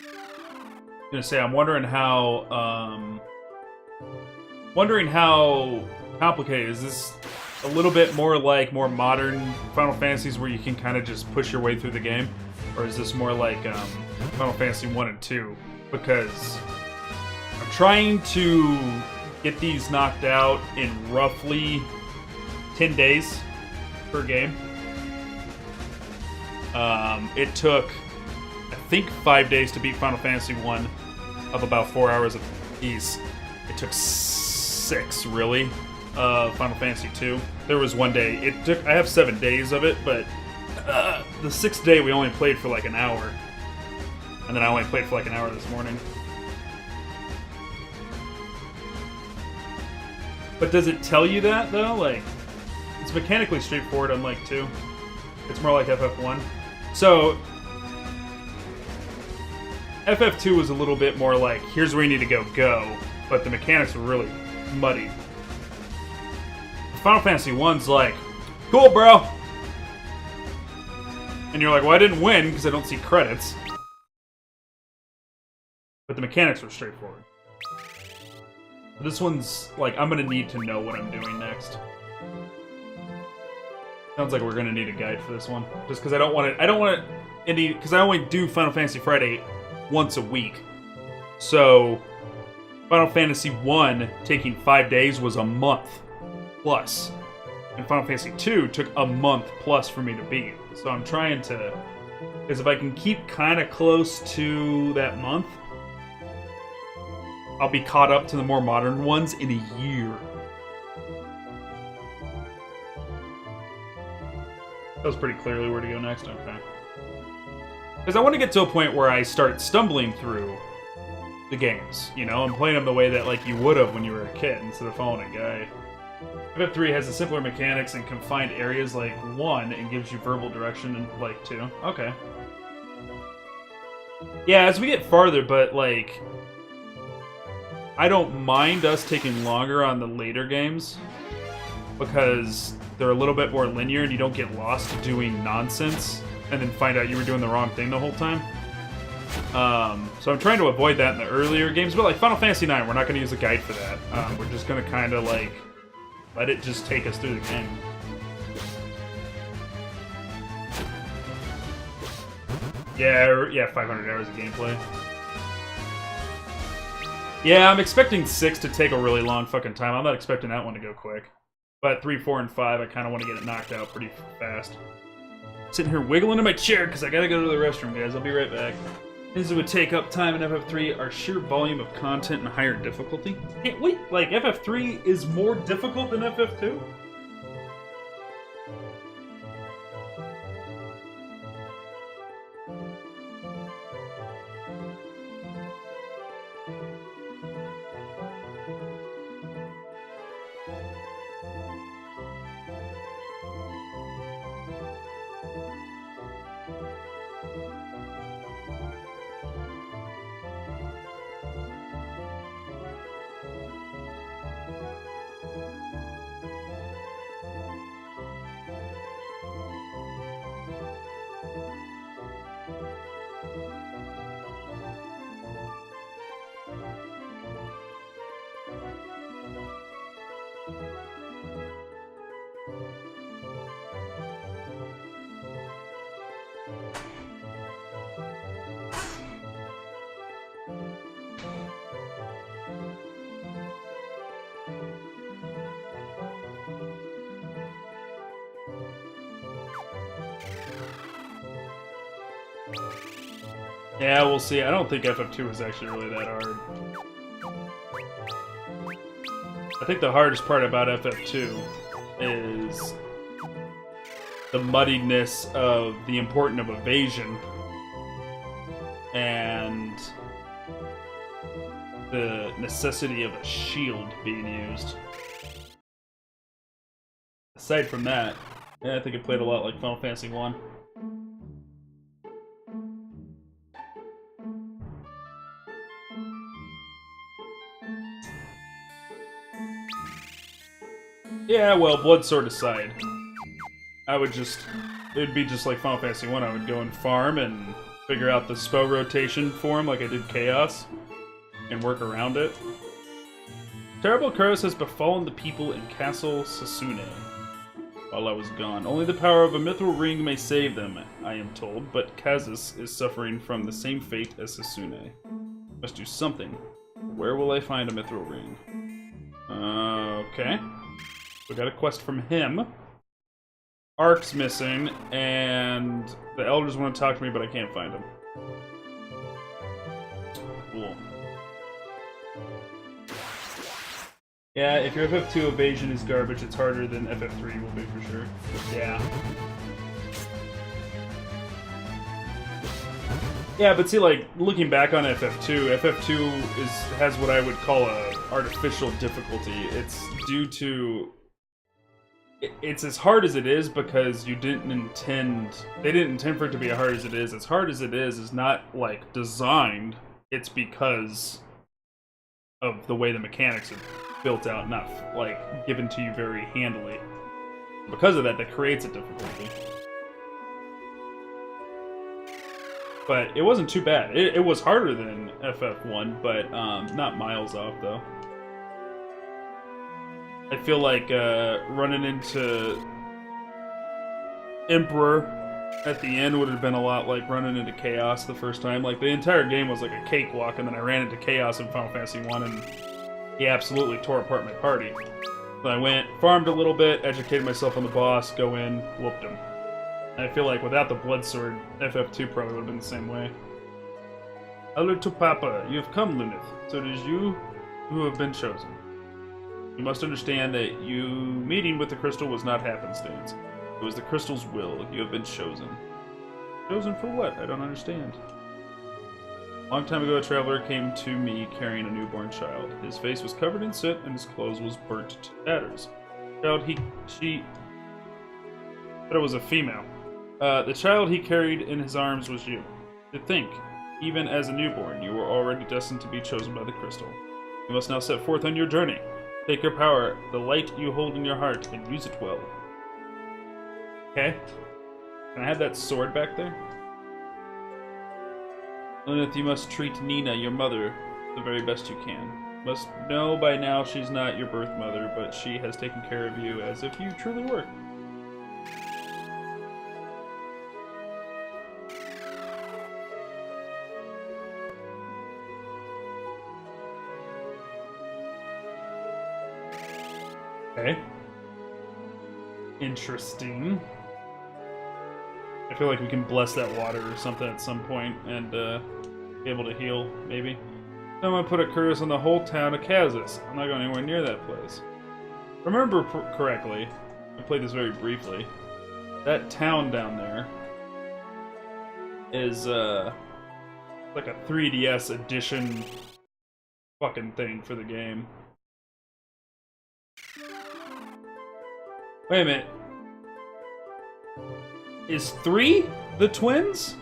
I'm gonna say I'm wondering how complicated is this. A little bit more like more modern Final Fantasies where you can kind of just push your way through the game, or is this more like Final Fantasy 1 and 2? Because I'm trying to get these knocked out in roughly 10 days per game. It took, I think, 5 days to beat Final Fantasy 1 of about 4 hours apiece. It took 6, really, Final Fantasy 2. There was one day. I have 7 days of it, but the 6th day we only played for like an hour. And then I only played for like an hour this morning. But does it tell you that, though? Like, it's mechanically straightforward, unlike 2. It's more like FF1. So, FF2 was a little bit more like, here's where you need to go. But the mechanics were really muddy. Final Fantasy 1's like, cool, bro. And you're like, well, I didn't win because I don't see credits. But the mechanics were straightforward. This one's like, I'm gonna need to know what I'm doing next. Sounds like we're gonna need a guide for this one, just because I don't want it. Because I only do Final Fantasy Friday once a week. So, Final Fantasy 1 taking 5 days was a month plus, and Final Fantasy 2 took a month plus for me to beat. So I'm trying to, because if I can keep kind of close to that month, I'll be caught up to the more modern ones in a year. That was pretty clearly where to go next, okay. Because I want to get to a point where I start stumbling through the games, you know, and playing them the way that like you would have when you were a kid instead of following a guide. FF3 has the simpler mechanics and confined areas like 1 and gives you verbal direction in like 2. Okay. Yeah, as we get farther, but like, I don't mind us taking longer on the later games because they're a little bit more linear and you don't get lost doing nonsense and then find out you were doing the wrong thing the whole time. So I'm trying to avoid that in the earlier games, but like Final Fantasy 9, we're not going to use a guide for that. We're just going to kind of like let it just take us through the game. Yeah, 500 hours of gameplay. Yeah, I'm expecting 6 to take a really long fucking time. I'm not expecting that one to go quick. But 3, 4, and 5, I kind of want to get it knocked out pretty fast. Sitting here wiggling in my chair because I gotta go to the restroom, guys. I'll be right back. Things that would take up time in FF3 are sheer volume of content and higher difficulty. Hey, wait, like FF3 is more difficult than FF2? Yeah, we'll see. I don't think FF2 is actually really that hard. I think the hardest part about FF2 is the muddiness of the importance of evasion and the necessity of a shield being used. Aside from that, yeah, I think it played a lot like Final Fantasy 1. Yeah, well, Blood Sword aside, I would just... It would be just like Final Fantasy 1. I would go and farm and figure out the SPO rotation for him like I did Chaos and work around it. Terrible curse has befallen the people in Castle Sasune while I was gone. Only the power of a mithril ring may save them, I am told, but Kazus is suffering from the same fate as Sasune. Must do something. Where will I find a mithril ring? Okay. We got a quest from him. Ark's missing, and the elders want to talk to me, but I can't find him. Cool. Yeah, if your FF2 evasion is garbage, it's harder than FF3 will be for sure. Yeah. Yeah, but see, like, looking back on FF2 has what I would call a artificial difficulty. It's due to... It's as hard as it is because you didn't intend... They didn't intend for it to be as hard as it is. As hard as it is not, like, designed. It's because of the way the mechanics are built out, not, like, given to you very handily. Because of that, that creates a difficulty. But it wasn't too bad. It was harder than FF1, but not miles off, though. I feel like running into Emperor at the end would have been a lot like running into Chaos the first time. Like, the entire game was like a cakewalk, and then I ran into Chaos in Final Fantasy 1, and he absolutely tore apart my party. So I went, farmed a little bit, educated myself on the boss, go in, whooped him. And I feel like without the Blood Sword, FF2 probably would have been the same way. Alert to Papa, you have come, Luneth. So it is you who have been chosen. You must understand that you meeting with the crystal was not happenstance. It was the crystal's will. You have been chosen. Chosen for what? I don't understand. A long time ago, a traveler came to me carrying a newborn child. His face was covered in soot, and his clothes was burnt to tatters. But it was a female. The child he carried in his arms was you. To think, even as a newborn, you were already destined to be chosen by the crystal. You must now set forth on your journey. Take your power, the light you hold in your heart, and use it well. Okay. Can I have that sword back there? Luneth, you must treat Nina, your mother, the very best you can. You must know by now she's not your birth mother, but she has taken care of you as if you truly were. Okay. Interesting. I feel like we can bless that water or something at some point and be able to heal, maybe. Someone put a curse on the whole town of Kazus. I'm not going anywhere near that place. Remember correctly, I played this very briefly, that town down there is like a 3DS edition fucking thing for the game. Wait a minute. Is 3 the twins?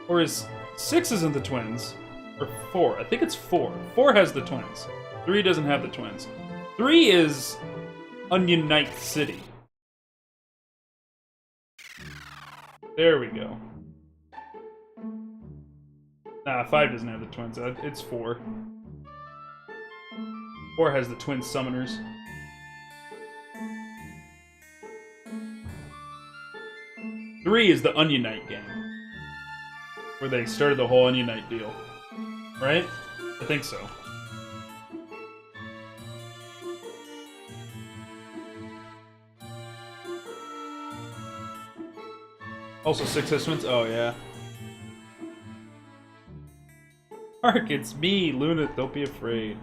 Or is 6 isn't the twins? Or 4? I think it's 4. 4 has the twins. 3 doesn't have the twins. 3 is Onion Knight City. There we go. Nah, 5 doesn't have the twins. It's 4. 4 has the twin summoners. Three is the Onion Knight game, where they started the whole Onion Knight deal, right? I think so. Also 6 has twins? Oh, yeah. Hark, it's me, Luneth, don't be afraid.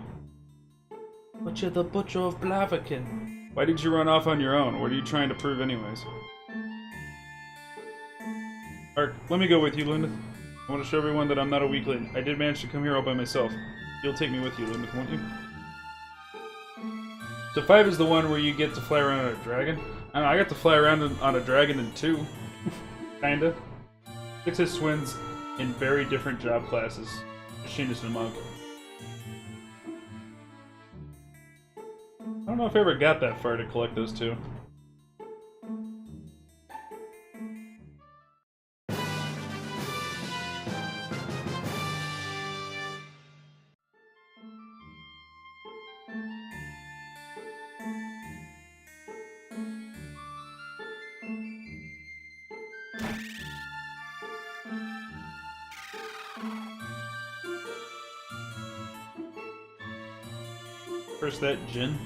But you're the Butcher of Blaviken. Why did you run off on your own? What are you trying to prove anyways? Hark, let me go with you, Luneth. I want to show everyone that I'm not a weakling. I did manage to come here all by myself. You'll take me with you, Luneth, won't you? So 5 is the one where you get to fly around on a dragon? I don't know, I got to fly around on a dragon in 2. Kinda. 6 has twins in very different job classes. Machinist and monk. I don't know if I ever got that far to collect those two. Curse that Jin.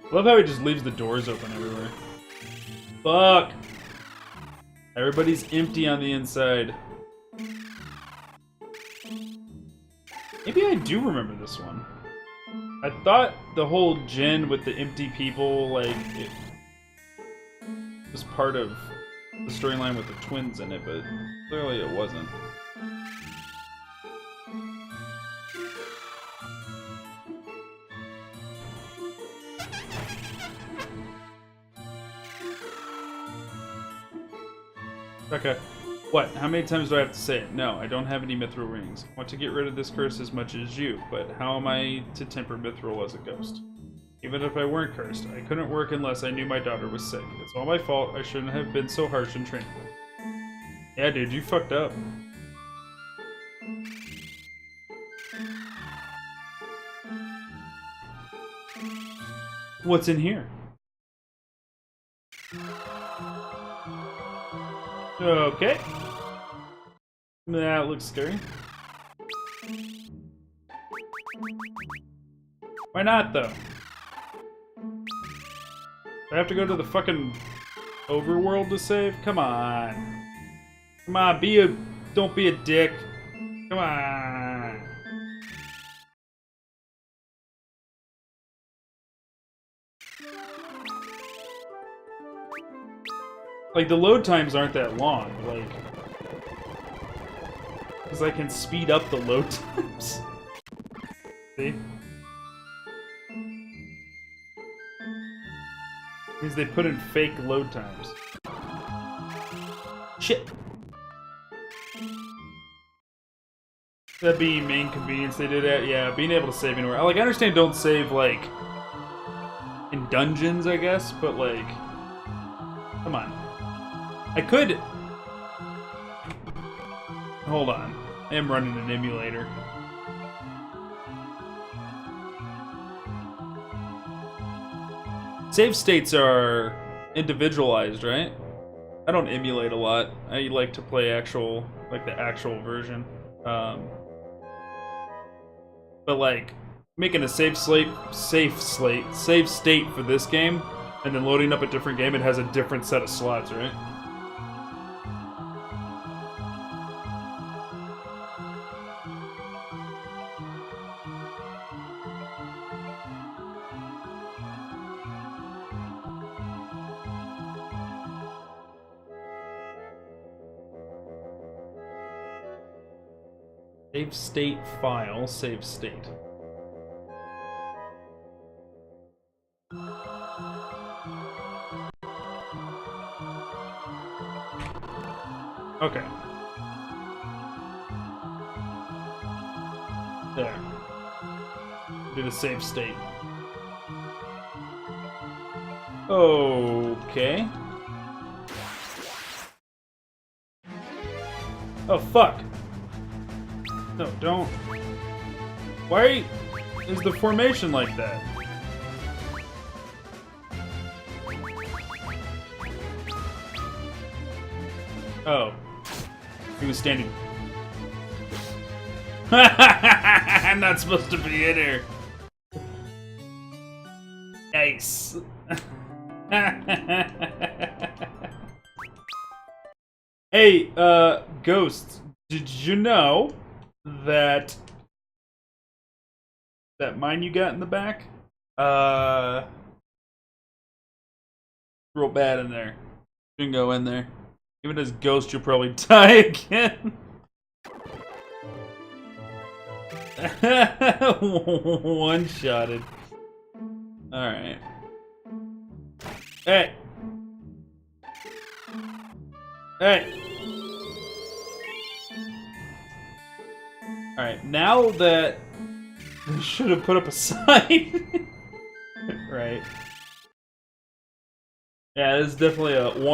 I love how he just leaves the doors open everywhere. Fuck! Everybody's empty on the inside. Maybe I do remember this one. I thought the whole Jin with the empty people, like, it was part of the storyline with the twins in it, but clearly it wasn't. Okay. What? How many times do I have to say it? No, I don't have any mithril rings. I want to get rid of this curse as much as you, but how am I to temper mithril as a ghost? Even if I weren't cursed, I couldn't work unless I knew my daughter was sick. It's all my fault. I shouldn't have been so harsh in training. Yeah, dude, you fucked up. What's in here? Okay. That looks scary. Why not, though? I have to go to the fucking overworld to save? Come on. Come on, don't be a dick. Come on. Like, the load times aren't that long, like... Because I can speed up the load times. See? Means they put in fake load times. Shit! That being main convenience they did it, yeah, being able to save anywhere. Like, I understand don't save, like, in dungeons, I guess, but, like... Come on. I could... Hold on. I am running an emulator. Save states are individualized, right? I don't emulate a lot. I like to play actual, like the actual version. But like, making a save state for this game, and then loading up a different game, it has a different set of slots, right? Save state file, save state. Okay. There. Do the save state. Okay. Oh, fuck. No, don't. Why is the formation like that? Oh. He was standing. I'm not supposed to be in here. Nice. Hey, Ghost, did you know that mine you got in the back? Real bad in there. Shouldn't go in there. Even as Ghost, you'll probably die again. One-shotted. Alright. Hey! Hey! Alright, now that... I should have put up a sign. Right. Yeah, this is definitely a water.